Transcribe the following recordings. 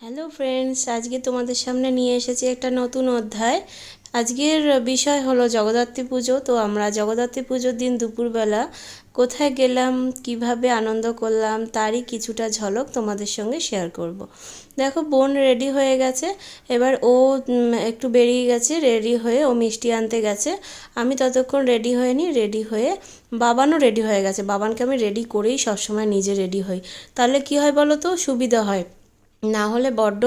Hello friends, আজকে তোমাদের সামনে নিয়ে এসেছি একটা নতুন অধ্যায়। আজকের বিষয় হলো জগদ্ধাত্রী পুজো। তো আমরা জগদ্ধাত্রী পুজোর দিন দুপুরবেলা কোথায় গেলাম, কিভাবে আনন্দ করলাম তারই কিছুটা ঝলক তোমাদের সঙ্গে শেয়ার করব। দেখো, বোন রেডি হয়ে গেছে। এবার ও একটু বেরিয়ে গেছে, রেডি হয়ে ও মিষ্টি আনতে গেছে। আমি ততক্ষণ রেডি হয়ে রেডি হয়ে বাবানও রেডি হয়ে গেছে। বাবানকে আমি রেডি করেই সবসময় নিজে রেডি হই, তাহলে কি হয় বলো তো, সুবিধা হয়। না হলে বড্ড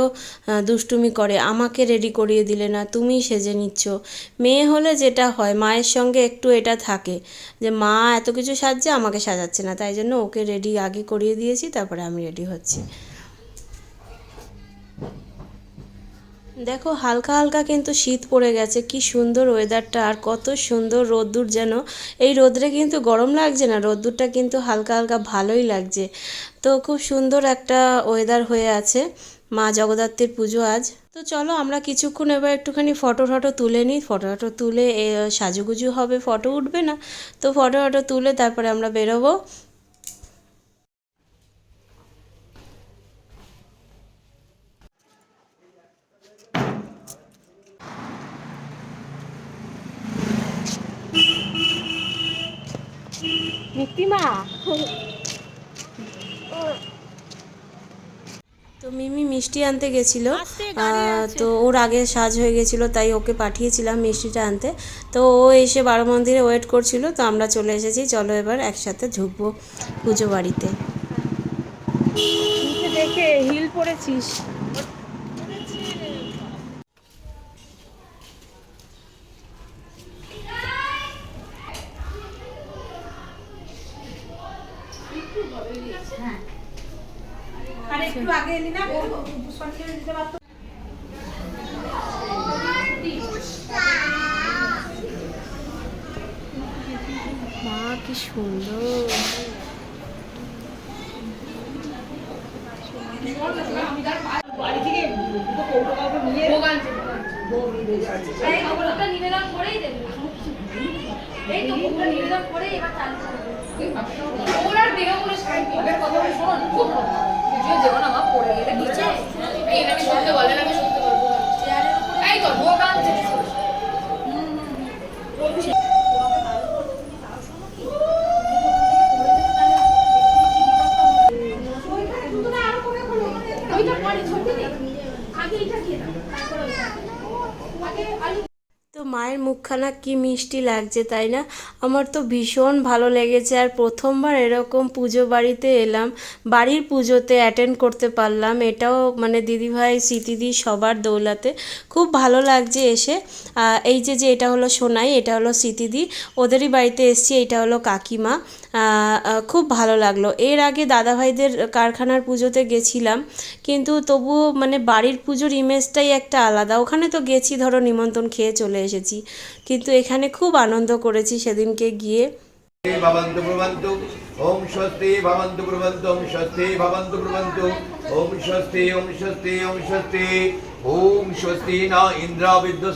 দুষ্টুমি করে, আমাকে রেডি করিয়ে দিলে না, তুমিই সেজে নিচ্ছ। মেয়ে হলে যেটা হয়, মায়ের সঙ্গে একটু এটা থাকে যে মা এত কিছু সাজছে, আমাকে সাজাচ্ছে না, তাই জন্য ওকে রেডি আগে করিয়ে দিয়েছি, তারপরে আমি রেডি হচ্ছি। দেখো, হালকা হালকা কিন্তু শীত পড়ে গেছে, কি সুন্দর ওয়েদারটা, আর কত সুন্দর রোদ্দুর যেন। এই রোদ্রে কিন্তু গরম লাগছে না, রোদ্দুরটা কিন্তু হালকা হালকা ভালোই লাগছে। তো খুব সুন্দর একটা ওয়েদার হয়ে আছে। মা জগদ্ধাত্রীর পুজো আজ। তো চলো আমরা কিছুক্ষণ এবার একটুখানি ফটো টটো তুলে নিই। ফটো টটো তুলে সাজুগুজু হবে, ফটো উঠবে না, তো ফটো টটো তুলে তারপরে আমরা বেরোবো। মুক্তিমা, তো মিমি মিষ্টি আনতে গেছিলো। তো ওর আগে সাজ হয়ে গেছিলো, তাই ওকে পাঠিয়েছিলাম মিষ্টিটা আনতে। তো ও এসে বারো মন্দিরে ওয়েট করছিল, তো আমরা চলে এসেছি। চলো এবার একসাথে ঢুকবো পুজো বাড়িতে। দেখে হিল পরেছিস? মা কি সুন্দর! তো মায়ের মুখখানা কি মিষ্টি লাগছে, তাই না? আমার তো ভীষণ ভালো লেগেছে। আর প্রথমবার এরকম পুজো বাড়িতে এলাম, বাড়ির পুজোতে অ্যাটেন্ড করতে পারলাম, এটাও মানে দিদিভাই স্মৃতিদি সবার দৌলাতে খুব ভালো লাগছে এসে। এই যে যে এটা হলো সোনাই, এটা হলো স্মৃতিদি, ওদেরই বাড়িতে এসছি। এটা হলো কাকিমা। খুব ভালো লাগলো। এর আগে দাদাভাইদের কারখানার পুজোতে গেছিলাম, কিন্তু তবুও মানে বাড়ির পুজোর ইমেজটাই একটা আলাদা। ওখানে তো গেছি, ধরো নিমন্ত্রণ খেয়ে চলে এসেছি, কিন্তু এখানে খুব আনন্দ করেছি সেদিনকে গিয়ে। ভবন্তু ব্রুবন্তু ওম স্বস্তি ভবন্তু ব্রুবন্তু ওম স্বস্তি ভবন্তু ব্রুবন্তু ওম স্বস্তি ওম স্বস্তি ওম স্বস্তি ওম স্বস্তি না ইন্দ্র বিদ্যুৎ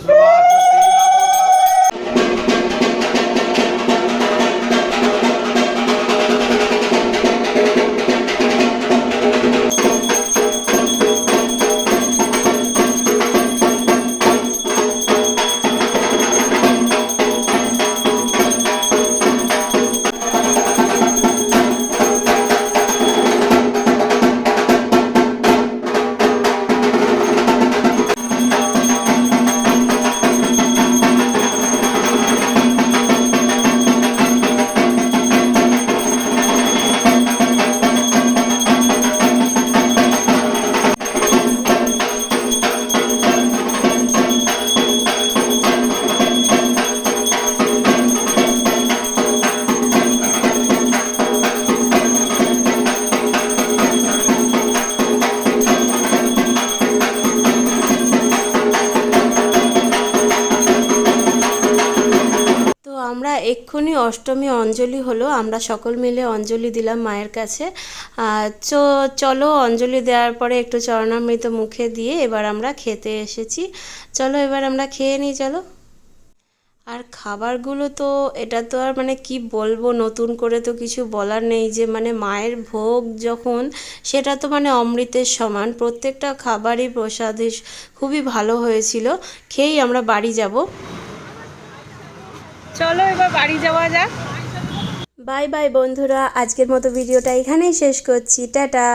আমরা এক্ষুনি অষ্টমী অঞ্জলি হলো, আমরা সকল মিলে অঞ্জলি দিলাম মায়ের কাছে। চলো অঞ্জলি দেওয়ার পরে একটু চরণামৃত মুখে দিয়ে এবার আমরা খেতে এসেছি। চলো এবার আমরা খেয়ে নিই, চলো। আর খাবারগুলো তো এটা তো আর মানে কি বলবো, নতুন করে তো কিছু বলার নেই, যে মানে মায়ের ভোগ যখন, সেটা তো মানে অমৃতের সমান। প্রত্যেকটা খাবারই প্রসাদ খুবই ভালো হয়েছিল। খেয়েই আমরা বাড়ি যাব। চলো এবার বাড়ি যাওয়া যাক। বাই বাই বন্ধুরা, আজকের মতো ভিডিওটা এখানেই শেষ করছি। টাটা।